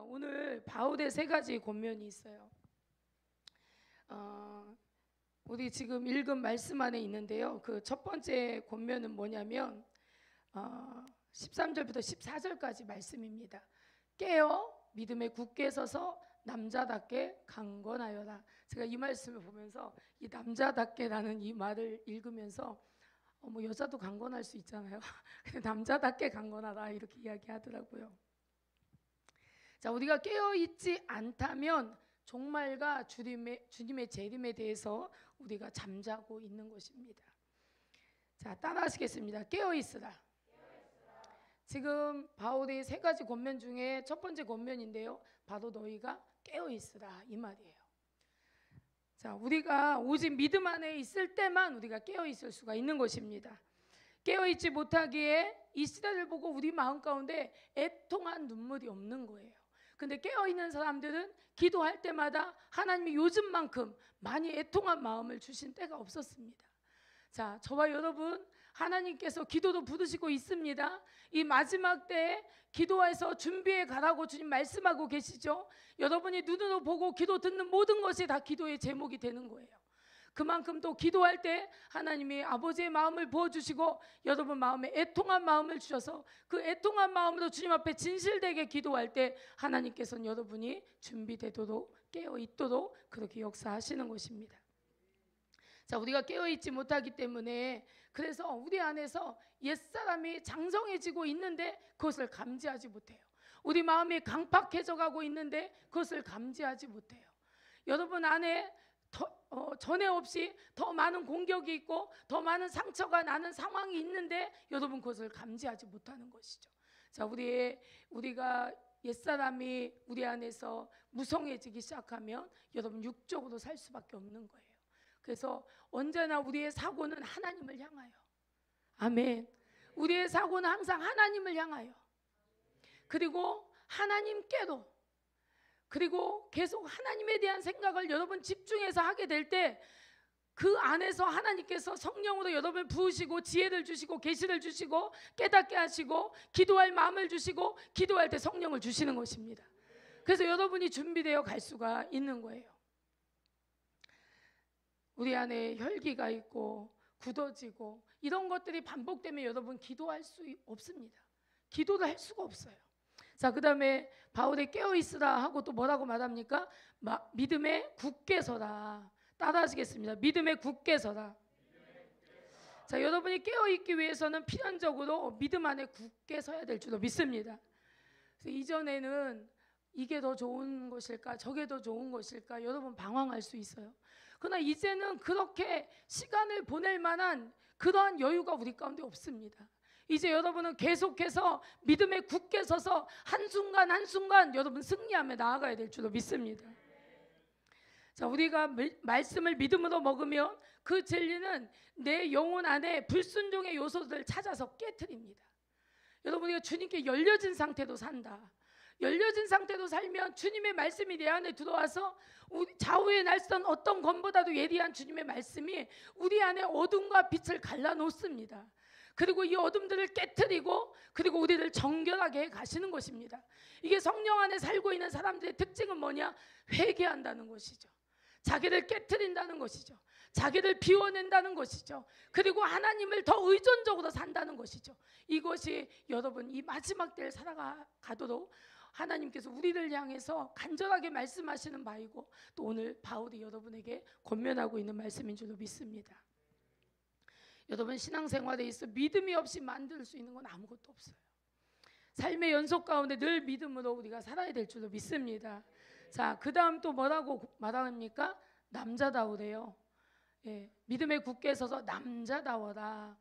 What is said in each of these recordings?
자, 오늘 바울의 세 가지 권면이 있어요. 우리 지금 읽은 말씀 안에 있는데요. 그 첫 번째 권면은 뭐냐면 13절부터 14절까지 말씀입니다. 깨어 믿음에 굳게 서서 남자답게 강건하여라. 제가 이 말씀을 보면서 이 남자답게라는 이 말을 읽으면서 뭐 여자도 강건할 수 있잖아요. 남자답게 강건하다 이렇게 이야기하더라고요. 자, 우리가 깨어 있지 않다면 종말과 주님의 재림에 대해서 우리가 잠자고 있는 것입니다. 자, 따라하시겠습니다. 깨어 있으라. 지금 바울의 세 가지 권면 중에 첫 번째 권면인데요. 바로 너희가 깨어 있으라 이 말이에요. 자, 우리가 오직 믿음 안에 있을 때만 우리가 깨어 있을 수가 있는 것입니다. 깨어 있지 못하기에 이 시대를 보고 우리 마음 가운데 애통한 눈물이 없는 거예요. 근데 깨어있는 사람들은 기도할 때마다 하나님이 요즘만큼 많이 애통한 마음을 주신 때가 없었습니다. 자, 저와 여러분, 하나님께서 기도도 부르시고 있습니다. 이 마지막 때에 기도해서 준비해 가라고 주님 말씀하고 계시죠. 여러분이 눈으로 보고 기도 듣는 모든 것이 다 기도의 제목이 되는 거예요. 그만큼 또 기도할 때 하나님이 아버지의 마음을 부어주시고 여러분 마음에 애통한 마음을 주셔서 그 애통한 마음으로 주님 앞에 진실되게 기도할 때 하나님께서는 여러분이 준비되도록 깨어있도록 그렇게 역사하시는 것입니다. 자, 우리가 깨어있지 못하기 때문에 그래서 우리 안에서 옛사람이 장성해지고 있는데 그것을 감지하지 못해요. 우리 마음이 강팍해져 가고 있는데 그것을 감지하지 못해요. 여러분 안에 전에 없이 더 많은 공격이 있고 더 많은 상처가 나는 상황이 있는데 여러분 그것을 감지하지 못하는 것이죠. 자, 우리가 옛사람이 우리 안에서 무성해지기 시작하면 여러분 육적으로 살 수밖에 없는 거예요. 그래서 언제나 우리의 사고는 하나님을 향하여, 아멘. 우리의 사고는 항상 하나님을 향하여, 그리고 하나님께로, 그리고 계속 하나님에 대한 생각을 여러분 집중해서 하게 될 때 그 안에서 하나님께서 성령으로 여러분을 부으시고 지혜를 주시고 계시를 주시고 깨닫게 하시고 기도할 마음을 주시고 기도할 때 성령을 주시는 것입니다. 그래서 여러분이 준비되어 갈 수가 있는 거예요. 우리 안에 혈기가 있고 굳어지고 이런 것들이 반복되면 여러분 기도할 수 없습니다. 기도를 할 수가 없어요. 자, 그 다음에 바울이 깨어있으라 하고 또 뭐라고 말합니까? 믿음에 굳게 서라. 따라하시겠습니다. 믿음에 굳게 서라. 자, 여러분이 깨어있기 위해서는 필연적으로 믿음 안에 굳게 서야 될 줄로 믿습니다. 그래서 이전에는 이게 더 좋은 것일까 저게 더 좋은 것일까 여러분 방황할 수 있어요. 그러나 이제는 그렇게 시간을 보낼 만한 그러한 여유가 우리 가운데 없습니다. 이제 여러분은 계속해서 믿음에 굳게 서서 한순간 한순간 여러분 승리하며 나아가야 될 줄로 믿습니다. 자, 우리가 말씀을 믿음으로 먹으면 그 진리는 내 영혼 안에 불순종의 요소들을 찾아서 깨트립니다. 여러분, 우리가 주님께 열려진 상태로 산다. 열려진 상태로 살면 주님의 말씀이 내 안에 들어와서 좌우에 날선 어떤 검보다도 예리한 주님의 말씀이 우리 안에 어둠과 빛을 갈라놓습니다. 그리고 이 어둠들을 깨트리고 그리고 우리를 정결하게 해 가시는 것입니다. 이게 성령 안에 살고 있는 사람들의 특징은 뭐냐? 회개한다는 것이죠. 자기를 깨트린다는 것이죠. 자기를 비워낸다는 것이죠. 그리고 하나님을 더 의존적으로 산다는 것이죠. 이것이 여러분 이 마지막 때를 살아가도록 하나님께서 우리를 향해서 간절하게 말씀하시는 바이고 또 오늘 바울이 여러분에게 권면하고 있는 말씀인 줄로 믿습니다. 여러분 신앙생활에 있어 믿음이 없이 만들 수 있는 건 아무것도 없어요. 삶의 연속 가운데 늘 믿음으로 우리가 살아야 될 줄로 믿습니다. 자, 그 다음 또 뭐라고 말합니까? 남자다우래요. 예, 믿음에 굳게 서서 남자다워라.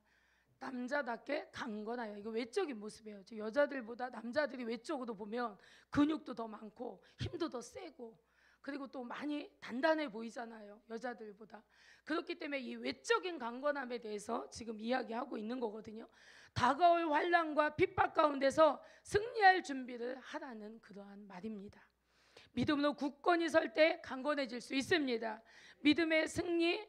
남자답게 강건하여. 이거 외적인 모습이에요. 여자들보다 남자들이 외적으로 보면 근육도 더 많고 힘도 더 세고 그리고 또 많이 단단해 보이잖아요. 여자들보다. 그렇기 때문에 이 외적인 강건함에 대해서 지금 이야기하고 있는 거거든요. 다가올 환난과 핍박 가운데서 승리할 준비를 하라는 그러한 말입니다. 믿음으로 굳건히 설 때 강건해질 수 있습니다. 믿음의 승리,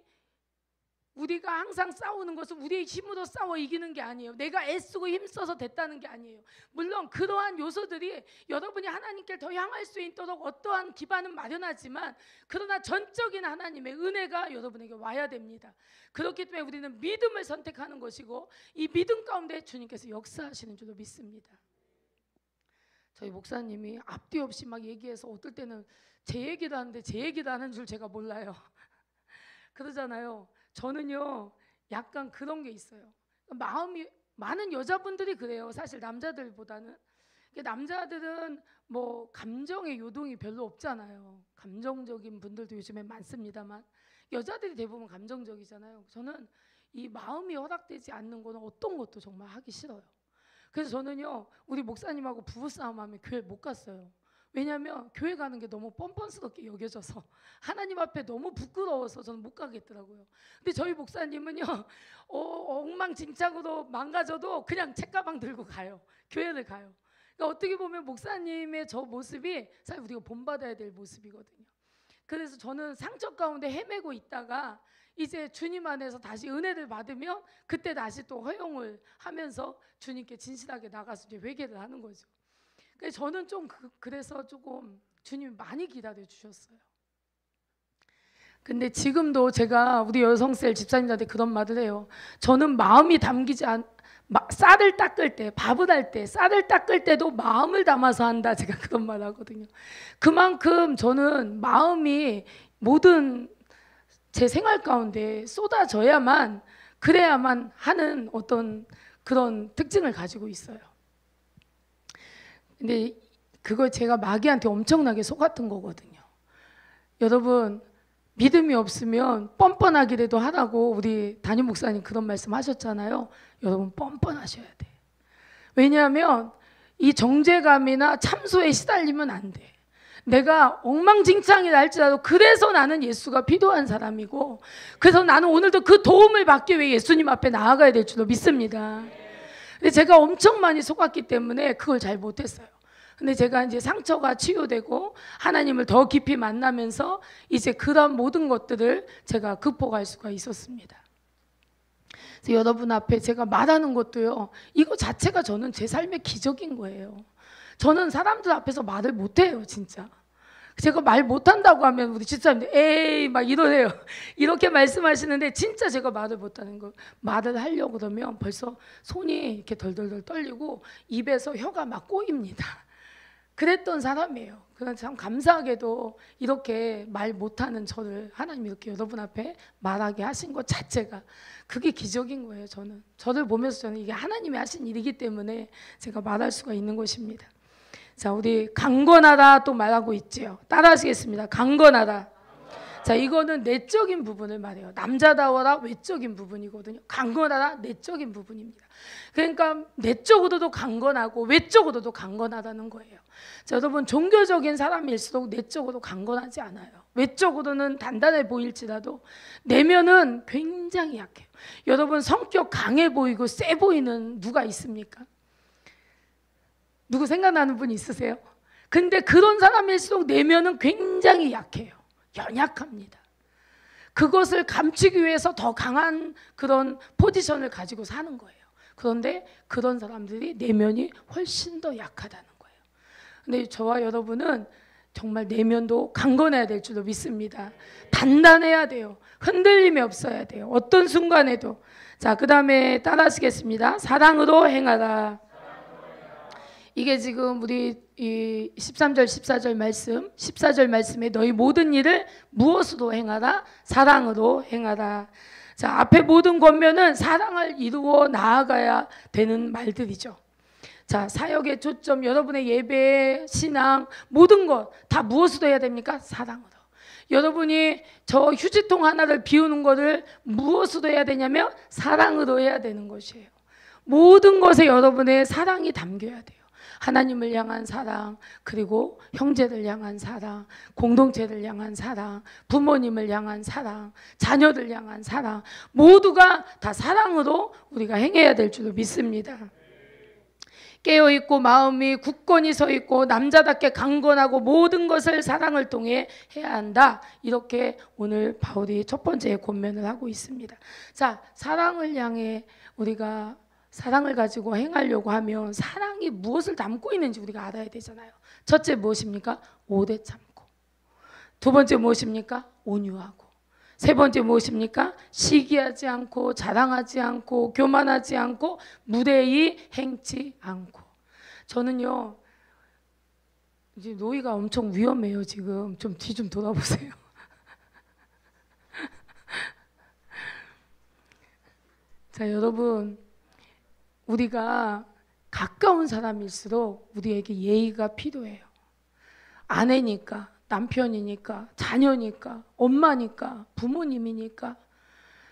우리가 항상 싸우는 것은 우리의 힘으로 싸워 이기는 게 아니에요. 내가 애쓰고 힘써서 됐다는 게 아니에요. 물론 그러한 요소들이 여러분이 하나님께 더 향할 수 있도록 어떠한 기반은 마련하지만, 그러나 전적인 하나님의 은혜가 여러분에게 와야 됩니다. 그렇기 때문에 우리는 믿음을 선택하는 것이고, 이 믿음 가운데 주님께서 역사하시는 줄로 믿습니다. 저희 목사님이 앞뒤 없이 막 얘기해서 어떨 때는 제 얘기도 하는데 제 얘기도 하는 줄 제가 몰라요. 그러잖아요. 저는요 약간 그런 게 있어요. 마음이, 많은 여자분들이 그래요. 사실 남자들보다는. 남자들은 뭐 감정의 요동이 별로 없잖아요. 감정적인 분들도 요즘에 많습니다만 여자들이 대부분 감정적이잖아요. 저는 이 마음이 허락되지 않는 거는 어떤 것도 정말 하기 싫어요. 그래서 저는요 우리 목사님하고 부부싸움하면 교회 못 갔어요. 왜냐하면 교회 가는 게 너무 뻔뻔스럽게 여겨져서 하나님 앞에 너무 부끄러워서 저는 못 가겠더라고요. 근데 저희 목사님은요 엉망진창으로 망가져도 그냥 책가방 들고 가요. 교회를 가요. 그러니까 어떻게 보면 목사님의 저 모습이 사실 우리가 본받아야 될 모습이거든요. 그래서 저는 상처 가운데 헤매고 있다가 이제 주님 안에서 다시 은혜를 받으면 그때 다시 또 허용을 하면서 주님께 진실하게 나가서 이제 회개를 하는 거죠. 저는 좀 그래서 조금 주님이 많이 기다려 주셨어요. 근데 지금도 제가 우리 여성셀 집사님들한테 그런 말을 해요. 저는 마음이 담기지 쌀을 닦을 때, 밥을 할 때, 쌀을 닦을 때도 마음을 담아서 한다. 제가 그런 말 하거든요. 그만큼 저는 마음이 모든 제 생활 가운데 쏟아져야만, 그래야만 하는 어떤 그런 특징을 가지고 있어요. 근데 그걸 제가 마귀한테 엄청나게 속았던 거거든요. 여러분, 믿음이 없으면 뻔뻔하기라도 하라고 우리 담임 목사님 그런 말씀 하셨잖아요. 여러분 뻔뻔하셔야 돼. 왜냐하면 이 정죄감이나 참소에 시달리면 안 돼. 내가 엉망진창이라 할지라도 그래서 나는 예수가 필요한 사람이고, 그래서 나는 오늘도 그 도움을 받기 위해 예수님 앞에 나아가야 될 줄로 믿습니다. 근데 제가 엄청 많이 속았기 때문에 그걸 잘 못했어요. 근데 제가 이제 상처가 치유되고 하나님을 더 깊이 만나면서 이제 그런 모든 것들을 제가 극복할 수가 있었습니다. 그래서 여러분 앞에 제가 말하는 것도요, 이거 자체가 저는 제 삶의 기적인 거예요. 저는 사람들 앞에서 말을 못해요, 진짜. 제가 말 못한다고 하면 우리 집사님들 에이 막 이러네요. 이렇게 말씀하시는데 진짜 제가 말을 못하는 거, 말을 하려고 그러면 벌써 손이 이렇게 덜덜덜 떨리고 입에서 혀가 막 꼬입니다. 그랬던 사람이에요. 그러나 참 감사하게도 이렇게 말 못하는 저를 하나님이 이렇게 여러분 앞에 말하게 하신 것 자체가 그게 기적인 거예요. 저를 보면서 저는 이게 하나님이 하신 일이기 때문에 제가 말할 수가 있는 것입니다. 자, 우리 강건하다 또 말하고 있지요. 따라하시겠습니다. 강건하다. 자, 이거는 내적인 부분을 말해요. 남자다워라 외적인 부분이거든요. 강건하다 내적인 부분입니다. 그러니까 내적으로도 강건하고 외적으로도 강건하다는 거예요. 자, 여러분 종교적인 사람일수록 내적으로 강건하지 않아요. 외적으로는 단단해 보일지라도 내면은 굉장히 약해요. 여러분 성격 강해 보이고 세 보이는 누가 있습니까? 누구 생각나는 분 있으세요? 근데 그런 사람일수록 내면은 굉장히 약해요. 연약합니다. 그것을 감추기 위해서 더 강한 그런 포지션을 가지고 사는 거예요. 그런데 그런 사람들이 내면이 훨씬 더 약하다는 거예요. 근데 저와 여러분은 정말 내면도 강건해야 될 줄로 믿습니다. 단단해야 돼요. 흔들림이 없어야 돼요. 어떤 순간에도. 자, 그 다음에 따라하시겠습니다. 사랑으로 행하라. 이게 지금 우리 이 13절 14절 말씀, 14절 말씀에 너희 모든 일을 무엇으로 행하라? 사랑으로 행하라. 자, 앞에 모든 권면은 사랑을 이루어 나아가야 되는 말들이죠. 자, 사역의 초점, 여러분의 예배, 신앙, 모든 것 다 무엇으로 해야 됩니까? 사랑으로. 여러분이 저 휴지통 하나를 비우는 것을 무엇으로 해야 되냐면 사랑으로 해야 되는 것이에요. 모든 것에 여러분의 사랑이 담겨야 돼요. 하나님을 향한 사랑, 그리고 형제를 향한 사랑, 공동체를 향한 사랑, 부모님을 향한 사랑, 자녀를 향한 사랑, 모두가 다 사랑으로 우리가 행해야 될 줄로 믿습니다. 깨어있고 마음이 굳건히 서 있고 남자답게 강건하고 모든 것을 사랑을 통해 해야 한다. 이렇게 오늘 바울이 첫 번째 권면을 하고 있습니다. 자, 사랑을 향해 우리가 사랑을 가지고 행하려고 하면 사랑이 무엇을 담고 있는지 우리가 알아야 되잖아요. 첫째 무엇입니까? 오래 참고. 두 번째 무엇입니까? 온유하고. 세 번째 무엇입니까? 시기하지 않고 자랑하지 않고 교만하지 않고 무례히 행치 않고. 저는요 이제 노이가 엄청 위험해요. 지금 좀 뒤 좀 돌아보세요. 자, 여러분, 우리가 가까운 사람일수록 우리에게 예의가 필요해요. 아내니까, 남편이니까, 자녀니까, 엄마니까, 부모님이니까.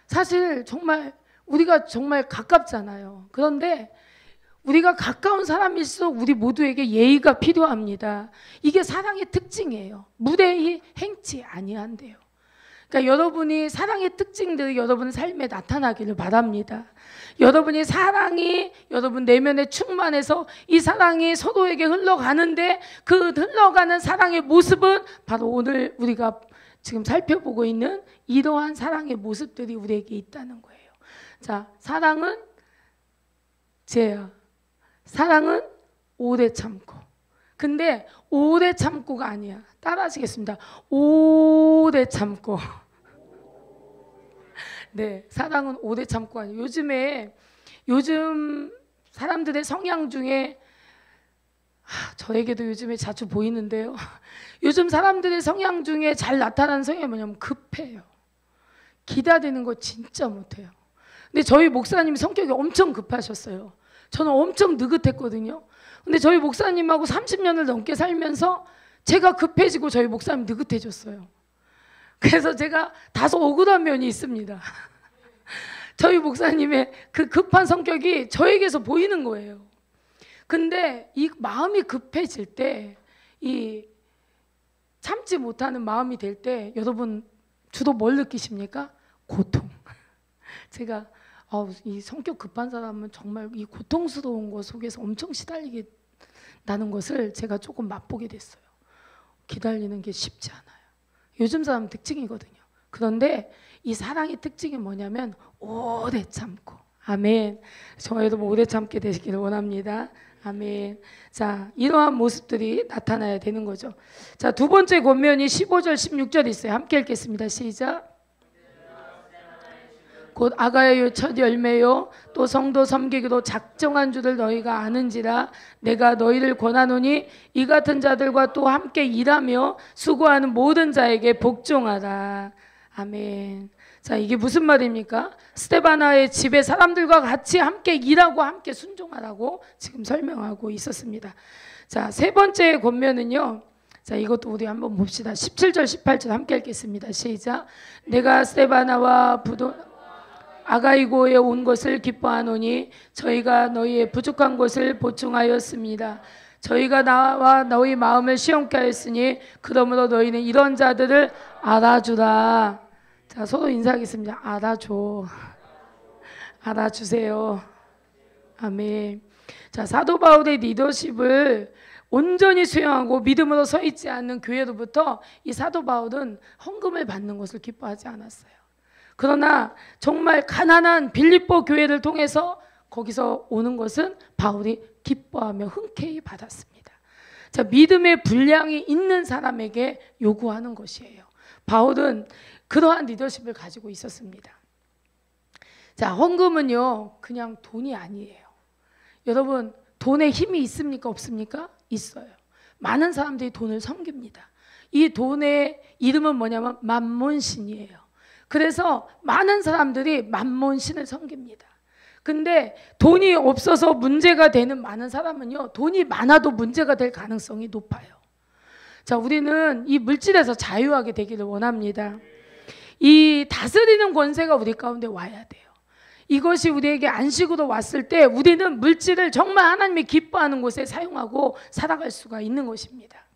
사실 정말 우리가 정말 가깝잖아요. 그런데 우리가 가까운 사람일수록 우리 모두에게 예의가 필요합니다. 이게 사랑의 특징이에요. 무례히 행치 아니한대요. 그러니까 여러분이 사랑의 특징들이 여러분 삶에 나타나기를 바랍니다. 여러분이 사랑이 여러분 내면에 충만해서 이 사랑이 서로에게 흘러가는데 그 흘러가는 사랑의 모습은 바로 오늘 우리가 지금 살펴보고 있는 이러한 사랑의 모습들이 우리에게 있다는 거예요. 자, 사랑은 죄야. 사랑은 오래 참고. 근데 오래 참고가 아니야. 따라하시겠습니다. 오래 참고. 네, 사랑은 오래 참고 아니에요. 요즘 사람들의 성향 중에 저에게도 요즘에 자주 보이는데요. 요즘 사람들의 성향 중에 잘 나타나는 성향이 뭐냐면 급해요. 기다리는 거 진짜 못해요. 근데 저희 목사님이 성격이 엄청 급하셨어요. 저는 엄청 느긋했거든요. 근데 저희 목사님하고 30년을 넘게 살면서 제가 급해지고 저희 목사님 느긋해졌어요. 그래서 제가 다소 억울한 면이 있습니다. 저희 목사님의 그 급한 성격이 저에게서 보이는 거예요. 근데 이 마음이 급해질 때, 이 참지 못하는 마음이 될 때 여러분 주로 뭘 느끼십니까? 고통. 제가 이 성격 급한 사람은 정말 이 고통스러운 것 속에서 엄청 시달리게 나는 것을 제가 조금 맛보게 됐어요. 기다리는 게 쉽지 않아요. 요즘 사람 특징이거든요. 그런데 이 사랑의 특징이 뭐냐면 오래 참고. 아멘. 저희도 오래 참게 되시기를 원합니다. 아멘. 자, 이러한 모습들이 나타나야 되는 거죠. 자, 두 번째 권면이 15절 16절 있어요. 함께 읽겠습니다. 시작. 곧 아가야의 첫 열매요 또 성도 섬기기로 작정한 줄을 너희가 아는지라 내가 너희를 권하노니 이 같은 자들과 또 함께 일하며 수고하는 모든 자에게 복종하라. 아멘. 자, 이게 무슨 말입니까? 스데바나의 집에 사람들과 같이 함께 일하고 함께 순종하라고 지금 설명하고 있었습니다. 자, 세 번째 권면은요. 자, 이것도 우리 한번 봅시다. 17절 18절 함께 읽겠습니다. 시작. 내가 스데바나와 아가이고에 온 것을 기뻐하노니 저희가 너희의 부족한 것을 보충하였습니다. 저희가 나와 너희 마음을 시험케 하였으니 그러므로 너희는 이런 자들을 알아주라. 자, 서로 인사하겠습니다. 알아줘. 알아주세요. 아멘. 자, 사도 바울의 리더십을 온전히 수용하고 믿음으로 서 있지 않는 교회로부터 이 사도 바울은 헌금을 받는 것을 기뻐하지 않았어요. 그러나 정말 가난한 빌립보 교회를 통해서 거기서 오는 것은 바울이 기뻐하며 흔쾌히 받았습니다. 자, 믿음의 분량이 있는 사람에게 요구하는 것이에요. 바울은 그러한 리더십을 가지고 있었습니다. 자, 헌금은요 그냥 돈이 아니에요. 여러분, 돈에 힘이 있습니까? 없습니까? 있어요. 많은 사람들이 돈을 섬깁니다. 이 돈의 이름은 뭐냐면 만몬신이에요. 그래서 많은 사람들이 만몬신을 섬깁니다. 근데 돈이 없어서 문제가 되는 많은 사람은요, 돈이 많아도 문제가 될 가능성이 높아요. 자, 우리는 이 물질에서 자유하게 되기를 원합니다. 이 다스리는 권세가 우리 가운데 와야 돼요. 이것이 우리에게 안식으로 왔을 때 우리는 물질을 정말 하나님이 기뻐하는 곳에 사용하고 살아갈 수가 있는 것입니다.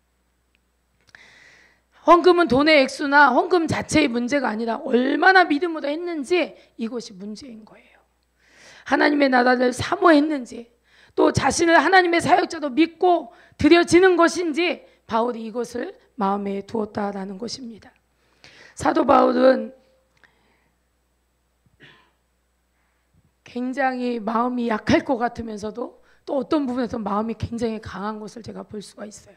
헌금은 돈의 액수나 헌금 자체의 문제가 아니라 얼마나 믿음으로 했는지, 이것이 문제인 거예요. 하나님의 나라를 사모했는지, 또 자신을 하나님의 사역자로 믿고 드려지는 것인지 바울이 이것을 마음에 두었다라는 것입니다. 사도 바울은 굉장히 마음이 약할 것 같으면서도 또 어떤 부분에서 마음이 굉장히 강한 것을 제가 볼 수가 있어요.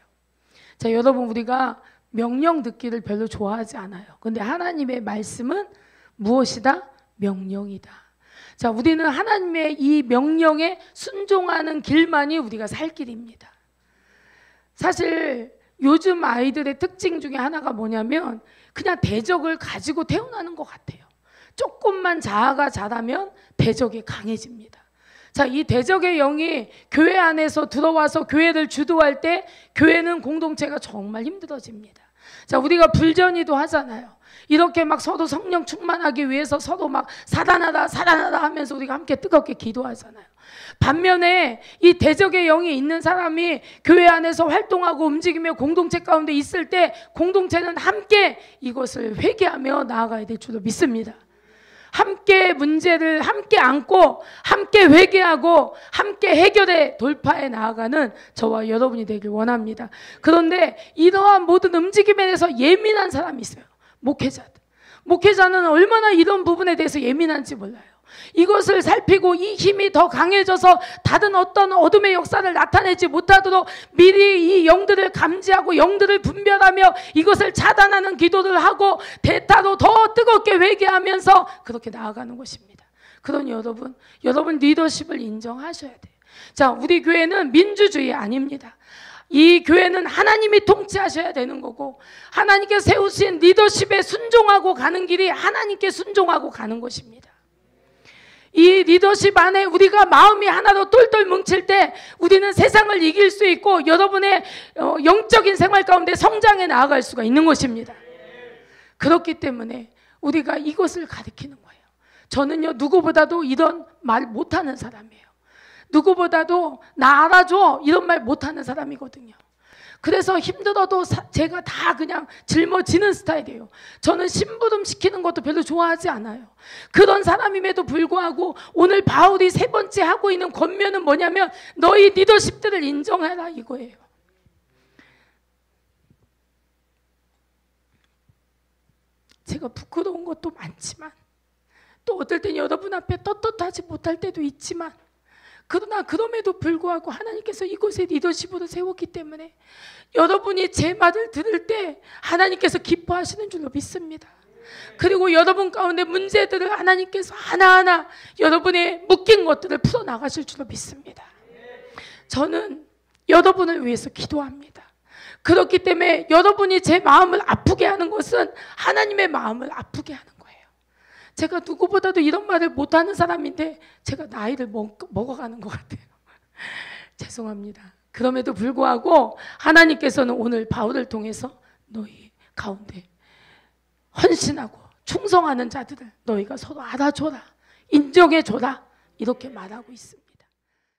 자, 여러분, 우리가 명령 듣기를 별로 좋아하지 않아요. 근데 하나님의 말씀은 무엇이다? 명령이다. 자, 우리는 하나님의 이 명령에 순종하는 길만이 우리가 살 길입니다. 사실 요즘 아이들의 특징 중에 하나가 뭐냐면 그냥 대적을 가지고 태어나는 것 같아요. 조금만 자아가 자라면 대적이 강해집니다. 자, 이 대적의 영이 교회 안에서 들어와서 교회를 주도할 때 교회는 공동체가 정말 힘들어집니다. 자, 우리가 불전이도 하잖아요. 이렇게 막 서로 성령 충만하기 위해서 서로 막 사단하다 사단하다 하면서 우리가 함께 뜨겁게 기도하잖아요. 반면에 이 대적의 영이 있는 사람이 교회 안에서 활동하고 움직이며 공동체 가운데 있을 때 공동체는 함께 이것을 회개하며 나아가야 될 줄로 믿습니다. 함께 문제를 함께 안고 함께 회개하고 함께 해결해 돌파해 나아가는 저와 여러분이 되길 원합니다. 그런데 이러한 모든 움직임에 대해서 예민한 사람이 있어요. 목회자는 얼마나 이런 부분에 대해서 예민한지 몰라요. 이것을 살피고 이 힘이 더 강해져서 다른 어떤 어둠의 역사를 나타내지 못하도록 미리 이 영들을 감지하고 영들을 분별하며 이것을 차단하는 기도를 하고 대타로 더 뜨겁게 회개하면서 그렇게 나아가는 것입니다. 그러니 여러분 리더십을 인정하셔야 돼요. 자, 우리 교회는 민주주의 아닙니다. 이 교회는 하나님이 통치하셔야 되는 거고 하나님께 세우신 리더십에 순종하고 가는 길이 하나님께 순종하고 가는 것입니다. 이 리더십 안에 우리가 마음이 하나로 똘똘 뭉칠 때 우리는 세상을 이길 수 있고 여러분의 영적인 생활 가운데 성장해 나아갈 수가 있는 것입니다. 그렇기 때문에 우리가 이것을 가르치는 거예요. 저는요, 누구보다도 이런 말 못하는 사람이에요. 누구보다도 나 알아줘 이런 말 못하는 사람이거든요. 그래서 힘들어도 제가 다 그냥 짊어지는 스타일이에요. 저는 심부름 시키는 것도 별로 좋아하지 않아요. 그런 사람임에도 불구하고 오늘 바울이 세 번째 하고 있는 권면은 뭐냐면 너희 리더십들을 인정해라 이거예요. 제가 부끄러운 것도 많지만 또 어떨 땐 여러분 앞에 떳떳하지 못할 때도 있지만 그러나 그럼에도 불구하고 하나님께서 이곳에 리더십으로 세웠기 때문에 여러분이 제 말을 들을 때 하나님께서 기뻐하시는 줄로 믿습니다. 그리고 여러분 가운데 문제들을 하나님께서 하나하나 여러분의 묶인 것들을 풀어나가실 줄로 믿습니다. 저는 여러분을 위해서 기도합니다. 그렇기 때문에 여러분이 제 마음을 아프게 하는 것은 하나님의 마음을 아프게 하는 거예요. 제가 누구보다도 이런 말을 못하는 사람인데 제가 나이를 먹어가는 것 같아요. 죄송합니다. 그럼에도 불구하고 하나님께서는 오늘 바울을 통해서 너희 가운데 헌신하고 충성하는 자들을 너희가 서로 알아줘라, 인정해줘라 이렇게 말하고 있습니다.